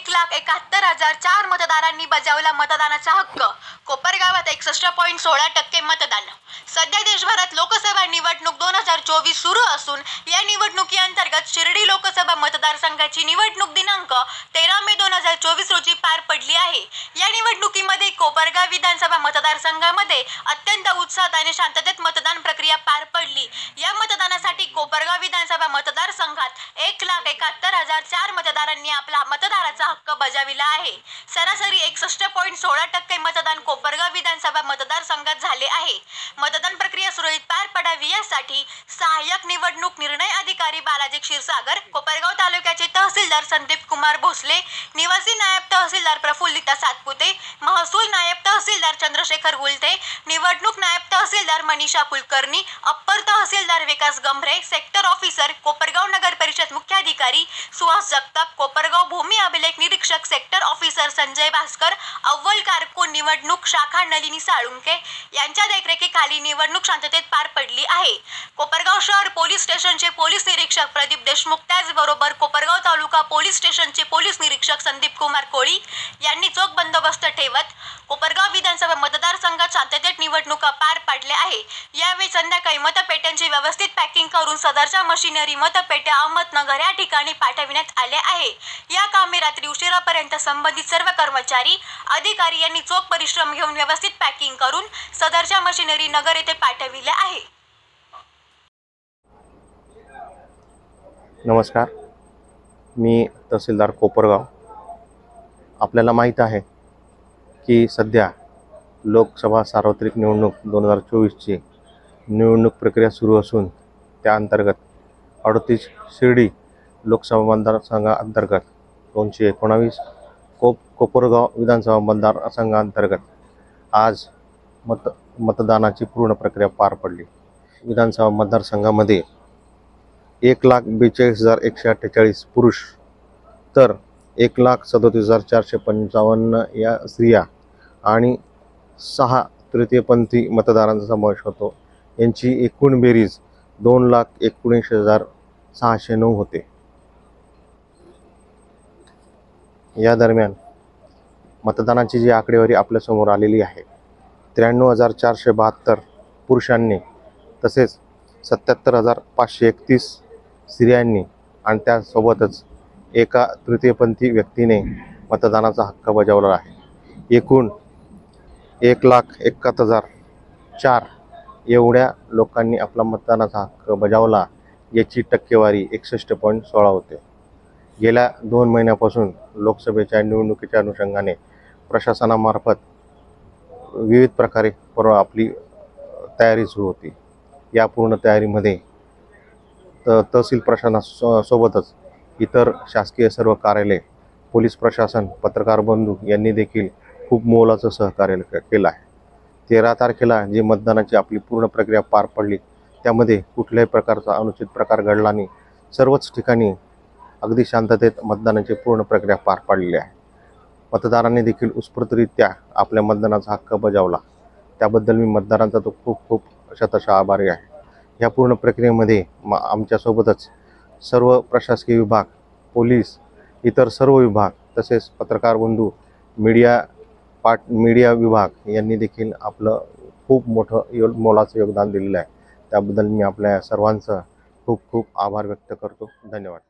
1,71,004 मतदारांनी बजावला मतदानाचा हक्क। कोपरगावात 61.16% मतदान। सध्या देशभरात लोकसभा निवडणूक 2024 सुरू असून या निवडणुकीअंतर्गत शिर्डी लोकसभा मतदारसंघाची निवडणूक दिनांक 13 मे 2024 रोजी पार पडली आहे। या निवडणुकीमध्ये कोपरगाव विधानसभा मतदारसंघामध्ये अत्यंत उत्साहात आणि शांततेत मतदान प्रक्रिया पार पडली। या मतदानासाठी कोपरगाव विधानसभा मतदारसंघात 1,71,004 मतदारांनी आपला मतदानाचा हक्क बजाविला आहे। सरासरी 61.16% मतदान कोपरगाव विधानसभा मतदारसंघात झाले आहे। मतदान प्रक्रिया सुरळीत पार पडावी यासाठी सहाय्यक निवडणूक निर्णय अधिकारी बालाजी क्षीरसागर, कोपरगाव तालुक्याचे तहसीलदार संदीप कुमार भोसले, निवासी नायब तहसीलदार प्रफुल्लिता सातपुते, महसूल नायब तहसीलदार चंद्रशेखर गुलते, निवडणूक नायब तहसीलदार मनीषा कुलकर्णी, अप्पर तहसीलदार विकास गंभरे, सेक्टर ऑफिसर कोपरगाव नगर परिषद मुख्याधिकारी सुहास जगताप, कोपरगाव भूमी अभिलेख निरीक्षक सेक्टर ऑफिसर संजय भास्कर, अव्वल कारकून निवडणूक शाखा नलिनी साळुंके यांच्या देखरेखीखाली निवडणूक शांततेत पार पडली आहे। कोपरगाव शहर पोलीस स्टेशनचे पोलीस निरीक्षक प्रदीप देशमुख, त्याचबरोबर कोपरगाव तालुका पोलीस स्टेशनचे पोलीस निरीक्षक संदीप कुमार कोळी यांनी चोख बंदोबस्त ठेवत कोपरगाव विधानसभा मतदारसंघात शांततेत निवडणुका पार पाडल्या आहे। यावेळी संध्याकाळी मतपेट्यांची व्यवस्थित पॅकिंग करून सदरच्या मशिनरी मतपेट्या अहमदनगर या ठिकाणी पाठविण्यात आले आहे। या कामे रात्री उशिरापर्यंत संबंधित सर्व कर्मचारी अधिकारी यांनी चोख परिश्रम घेऊन व्यवस्थित पॅकिंग करून सदरच्या मशिनरी नगर येथे पाठविल्या आहे। नमस्कार, मी तहसीलदार कोपरगाव। आपल्याला माहीत आहे की सध्या लोकसभा सार्वत्रिक निवडणूक 2024ची निवडणूक प्रक्रिया सुरू असून त्या अंतर्गत 38 शिर्डी लोकसभा मतदारसंघाअंतर्गत 219 कोपरगाव विधानसभा मतदारसंघाअंतर्गत आज मतदानाची पूर्ण प्रक्रिया पार पडली। विधानसभा मतदारसंघामध्ये 1,42,148 पुरुष तर 1,37,455 या स्त्रिया आणि 6 तृतीयपंथी मतदारांचा समावेश होतो। यांची एकूण बेरीज 2,19,609 होते। या दरम्यान मतदानाची जी आकडेवारी आपल्यासमोर आलेली आहे 93,472 पुरुषांनी तसेच 77,531 स्त्रियांनी आणि त्यासोबतच एका तृतीयपंथी व्यक्तीने मतदानाचा हक्क बजावला आहे। एकूण 1,71,004 एवढ्या लोकांनी आपला मतदानाचा हक्क बजावला। याची टक्केवारी 61.16 होते। गेल्या 2 महिन्यापासून लोकसभेच्या निवडणुकीच्या अनुषंगाने प्रशासनामार्फत विविध प्रकारे आपली तयारी सुरू होती। या पूर्ण तयारीमध्ये तहसील प्रशासनासोबतच इतर शासकीय सर्व कार्यालय, पोलीस प्रशासन, पत्रकार बंधू यांनी देखील खूप मोलाचं सहकार्य केलं आहे। 13 तारखेला जी मतदानाची आपली पूर्ण प्रक्रिया पार पडली त्यामध्ये कुठल्याही प्रकारचा अनुचित प्रकार घडला नाही। सर्वच ठिकाणी अगदी शांततेत मतदानाची पूर्ण प्रक्रिया पार पडलेली आहे। मतदारांनी देखील उत्स्फूर्तरित्या आपल्या मतदानाचा हक्क बजावला, त्याबद्दल मी मतदारांचा तो खूप शतशः आभारी आहे। या पूर्ण प्रक्रियेमध्ये आमच्यासोबतच सर्व प्रशासकीय विभाग, पोलीस, इतर सर्व विभाग तसेच पत्रकार बंधू, मीडिया विभाग यांनी देखील आपलं खूप मोठं मोलाचं योगदान दिलेलं आहे। त्याबद्दल मी आपल्या सर्वांचं खूप आभार व्यक्त करतो। धन्यवाद।